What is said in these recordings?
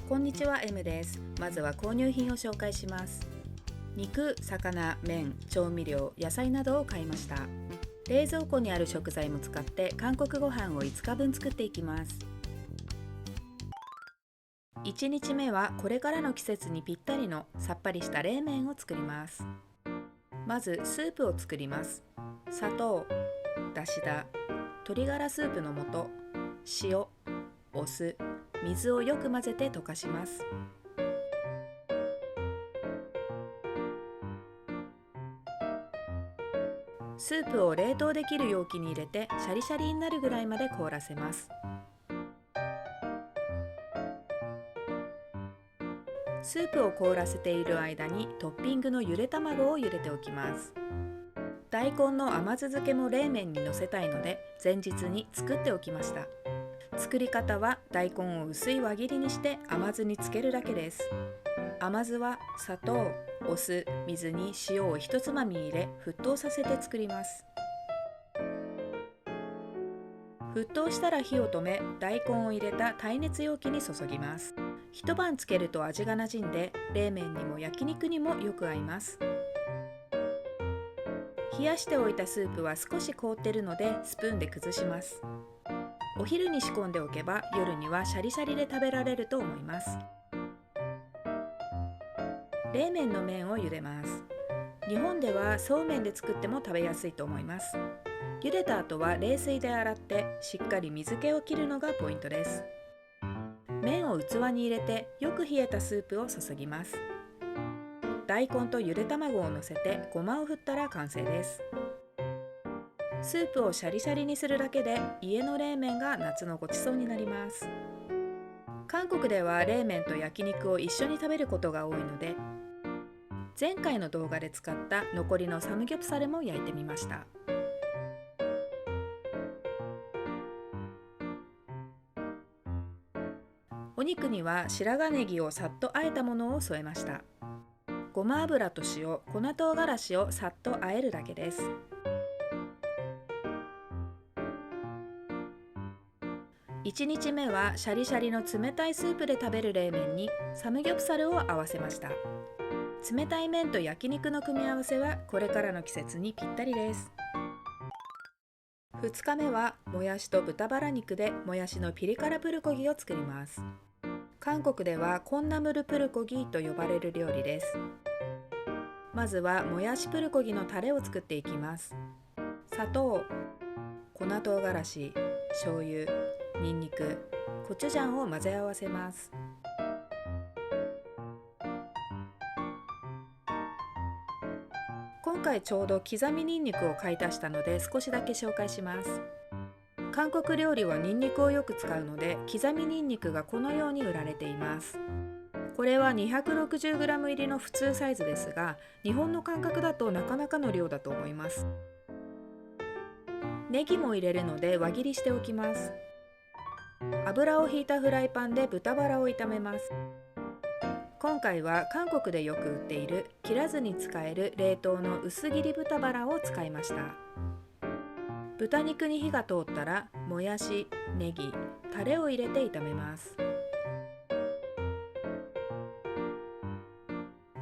こんにちは、M です。まずは購入品を紹介します。肉、魚、麺、調味料、野菜などを買いました。冷蔵庫にある食材も使って韓国ご飯を5日分作っていきます。1日目はこれからの季節にぴったりのさっぱりした冷麺を作ります。まずスープを作ります。砂糖、だしだ、鶏ガラスープの素、塩、お酢、水をよく混ぜて溶かします。スープを冷凍できる容器に入れてシャリシャリになるぐらいまで凍らせます。スープを凍らせている間にトッピングのゆで卵を茹でておきます。大根の甘酢漬けも冷麺にのせたいので前日に作っておきました。作り方は大根を薄い輪切りにして甘酢につけるだけです。甘酢は砂糖、お酢、水に塩を一つまみ入れ沸騰させて作ります。沸騰したら火を止め、大根を入れた耐熱容器に注ぎます。一晩つけると味がなじんで冷麺にも焼肉にもよく合います。冷やしておいたスープは少し凍ってるのでスプーンで崩します。お昼に仕込んでおけば夜にはシャリシャリで食べられると思います。冷麺の麺を茹でます。日本ではそうめんで作っても食べやすいと思います。茹でた後は冷水で洗ってしっかり水気を切るのがポイントです。麺を器に入れてよく冷えたスープを注ぎます。大根とゆで卵をのせてごまを振ったら完成です。スープをシャリシャリにするだけで家の冷麺が夏のごちそうになります。韓国では冷麺と焼肉を一緒に食べることが多いので、前回の動画で使った残りのサムギョプサルも焼いてみました。お肉には白髪ネギをさっと和えたものを添えました。ごま油と塩、粉唐辛子をさっと和えるだけです。1日目はシャリシャリの冷たいスープで食べる冷麺にサムギョプサルを合わせました。冷たい麺と焼肉の組み合わせはこれからの季節にぴったりです。2日目はもやしと豚バラ肉でもやしのピリ辛プルコギを作ります。韓国ではコンナムルプルコギと呼ばれる料理です。まずはもやしプルコギのタレを作っていきます。砂糖、粉唐辛子、醤油、ニンニク、コチュジャンを混ぜ合わせます。今回ちょうど刻みニンニクを買い足したので少しだけ紹介します。韓国料理はニンニクをよく使うので刻みニンニクがこのように売られています。これは 260g 入りの普通サイズですが、日本の感覚だとなかなかの量だと思います。ネギも入れるので輪切りしておきます。油をひいたフライパンで豚バラを炒めます。今回は韓国でよく売っている切らずに使える冷凍の薄切り豚バラを使いました。豚肉に火が通ったらもやし、ネギ、タレを入れて炒めます。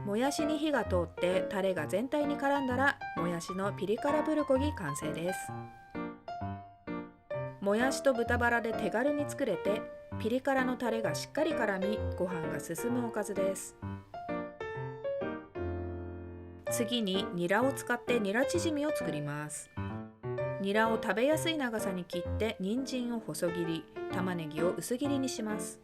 もやしに火が通ってタレが全体に絡んだらもやしのピリ辛プルコギ完成です。もやしと豚バラで手軽に作れてピリ辛のタレがしっかり絡みご飯が進むおかずです。次にニラを使ってニラチヂミを作ります。ニラを食べやすい長さに切って人参を細切り、玉ねぎを薄切りにします。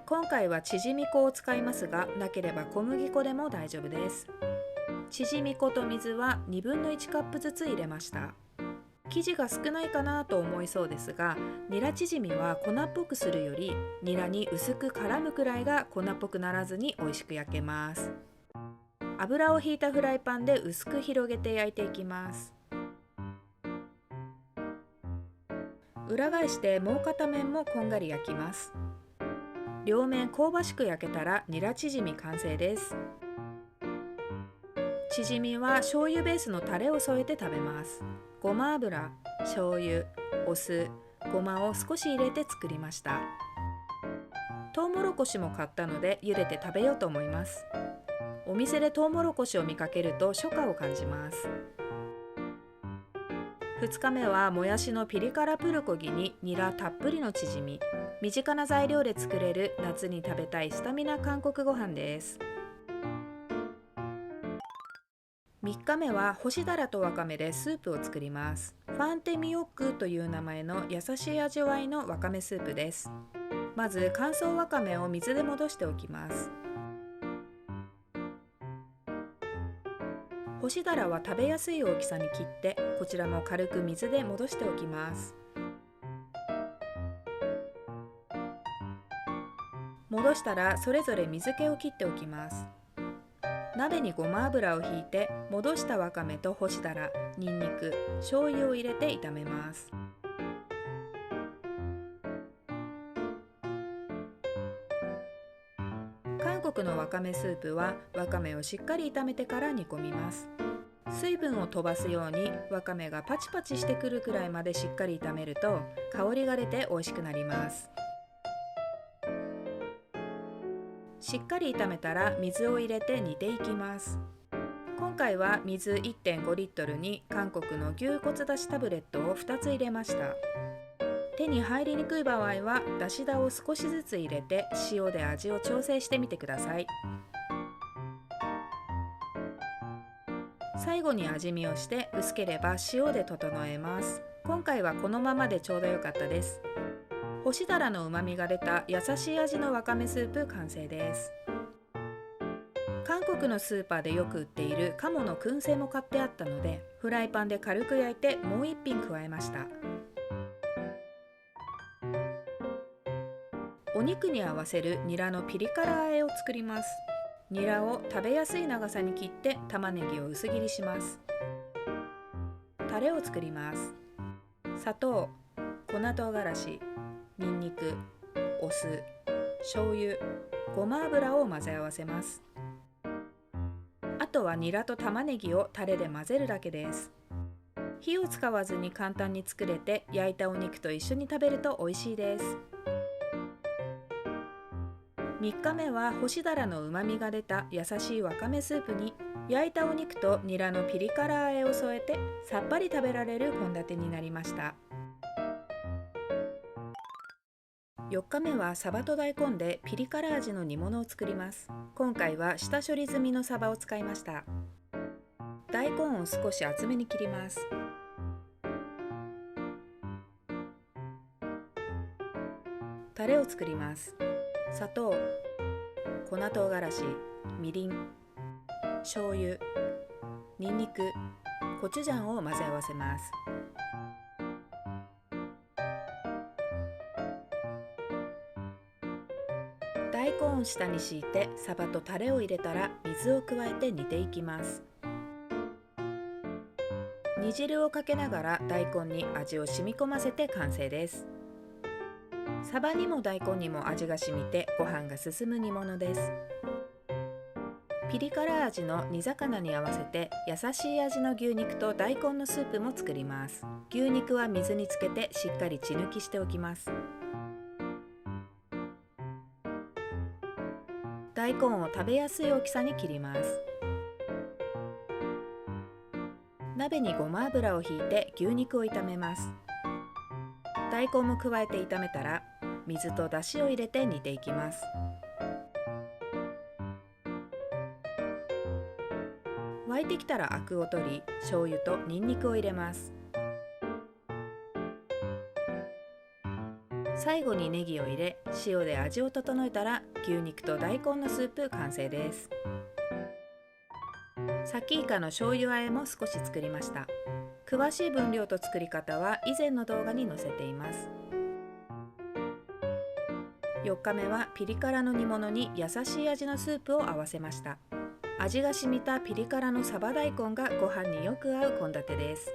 今回はチヂミ粉を使いますが、なければ小麦粉でも大丈夫です。チヂミ粉と水は1/2カップずつ入れました。生地が少ないかなと思いそうですが、ニラチヂミは粉っぽくするよりニラに薄く絡むくらいが粉っぽくならずに美味しく焼けます。油をひいたフライパンで薄く広げて焼いていきます。裏返してもう片面もこんがり焼きます。両面香ばしく焼けたらニラチヂミ完成です。チヂミは醤油ベースのタレを添えて食べます。ごま油、醤油、お酢、ごまを少し入れて作りました。トウモロコシも買ったので茹でて食べようと思います。お店でトウモロコシを見かけると初夏を感じます。2日目はもやしのピリ辛プルコギにニラたっぷりのチヂミ。身近な材料で作れる夏に食べたいスタミナ韓国ご飯です。3日目は干しだらとわかめでスープを作ります。ファンテミオックという名前の優しい味わいのわかめスープです。まず乾燥わかめを水で戻しておきます。干しだらは食べやすい大きさに切って、こちらも軽く水で戻しておきます。戻したらそれぞれ水気を切っておきます。鍋にごま油をひいて、戻したわかめと干しだら、にんにく、醤油を入れて炒めます。韓国のわかめスープはわかめをしっかり炒めてから煮込みます。水分を飛ばすようにわかめがパチパチしてくるくらいまでしっかり炒めると香りが出て美味しくなります。しっかり炒めたら水を入れて煮ていきます。今回は水 1.5 リットルに韓国の牛骨だしタブレットを2つ入れました。手に入りにくい場合はだしだを少しずつ入れて塩で味を調整してみてください。最後に味見をして薄ければ塩で整えます。今回はこのままでちょうどよかったです。干しだらのうまみが出た優しい味のわかめスープ完成です。韓国のスーパーでよく売っている鴨の燻製も買ってあったので、フライパンで軽く焼いてもう一品加えました。お肉に合わせるニラのピリ辛和えを作ります。ニラを食べやすい長さに切って玉ねぎを薄切りします。タレを作ります。砂糖、粉唐辛子、にんにく、お酢、醤油、ごま油を混ぜ合わせます。あとはニラと玉ねぎをタレで混ぜるだけです。火を使わずに簡単に作れて、焼いたお肉と一緒に食べると美味しいです。3日目は干しだらのうまみが出た優しいわかめスープに焼いたお肉とニラのピリ辛和えを添えてさっぱり食べられる献立になりました。4日目はサバと大根でピリ辛味の煮物を作ります。今回は下処理済みのサバを使いました。大根を少し厚めに切ります。タレを作ります。砂糖、粉唐辛子、みりん、醤油、にんにく、コチュジャンを混ぜ合わせます。大根を下に敷いてサバとタレを入れたら水を加えて煮ていきます。煮汁をかけながら大根に味を染み込ませて完成です。サバにも大根にも味が染みてご飯が進む煮物です。ピリ辛味の煮魚に合わせて優しい味の牛肉と大根のスープも作ります。牛肉は水につけてしっかり血抜きしておきます。大根を食べやすい大きさに切ります。鍋にごま油をひいて牛肉を炒めます。大根も加えて炒めたら水とだしを入れて煮ていきます。沸いてきたらアクを取り、醤油とニンニクを入れます。最後にネギを入れ、塩で味を整えたら牛肉と大根のスープ完成です。サキイカの醤油和えも少し作りました。詳しい分量と作り方は以前の動画に載せています。4日目はピリ辛の煮物に優しい味のスープを合わせました。味が染みたピリ辛のサバ大根がご飯によく合う献立です。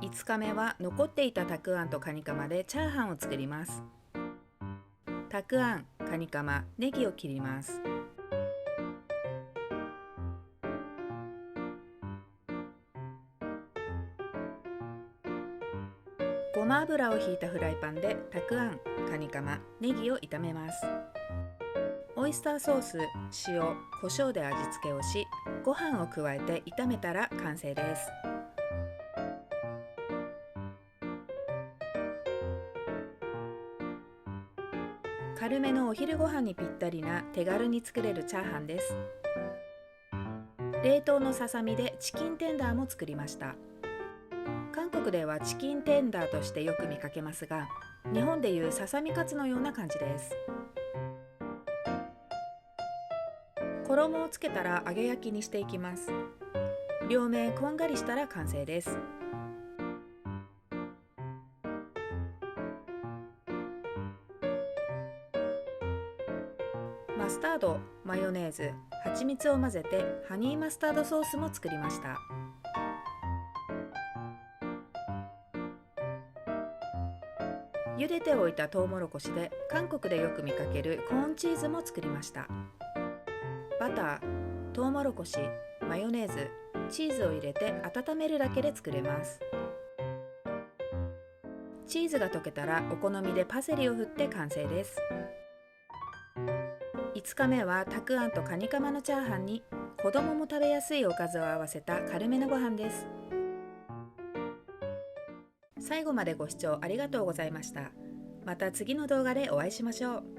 5日目は残っていたたくあんとカニカマでチャーハンを作ります。たくあん、カニカマ、ネギを切ります。油をひいたフライパンでたくあん、カニカマ、ネギを炒めます。オイスターソース、塩、胡椒で味付けをし、ご飯を加えて炒めたら完成です。軽めのお昼ご飯にぴったりな手軽に作れるチャーハンです。冷凍のささみでチキンテンダーも作りました。韓国ではチキンテンダーとしてよく見かけますが、日本でいうささみカツのような感じです。衣をつけたら揚げ焼きにしていきます。両面こんがりしたら完成です。マスタード、マヨネーズ、蜂蜜を混ぜてハニーマスタードソースも作りました。茹でておいたトウモロコシで韓国でよく見かけるコーンチーズも作りました。バター、トウモロコシ、マヨネーズ、チーズを入れて温めるだけで作れます。チーズが溶けたらお好みでパセリを振って完成です。5日目はたくあんとカニカマのチャーハンに子供も食べやすいおかずを合わせた軽めのご飯です。最後までご視聴ありがとうございました。また次の動画でお会いしましょう。